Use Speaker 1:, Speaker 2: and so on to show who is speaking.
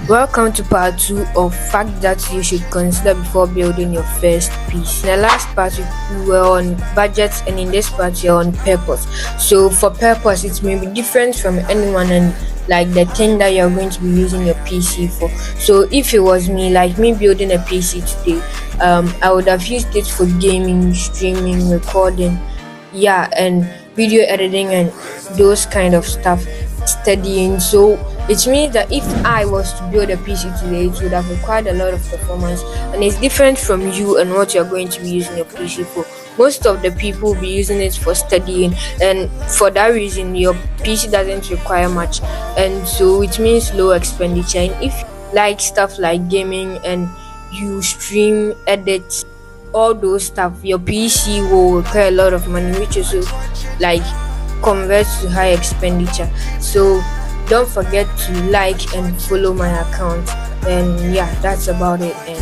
Speaker 1: Welcome to part 2 of fact that you should consider before building your first piece. In the last part, we were on budgets, and in this part, you're on purpose. So, for purpose, it may be different from anyone and like the thing that you're going to be using your PC for. So, if it was me, like me building a PC today, I would have used it for gaming, streaming, recording, yeah, and video editing and those kind of stuff, studying. So it means that if I was to build a PC today, it would have required a lot of performance, and it's different from you and what you're going to be using your PC for. Most of the people will be using it for studying, and for that reason, your PC doesn't require much, and so it means low expenditure. And if you like stuff like gaming and you stream, edit, all those stuff, your PC will require a lot of money, which is like converts to high expenditure. So don't forget to like and follow my account. And yeah, that's about it. And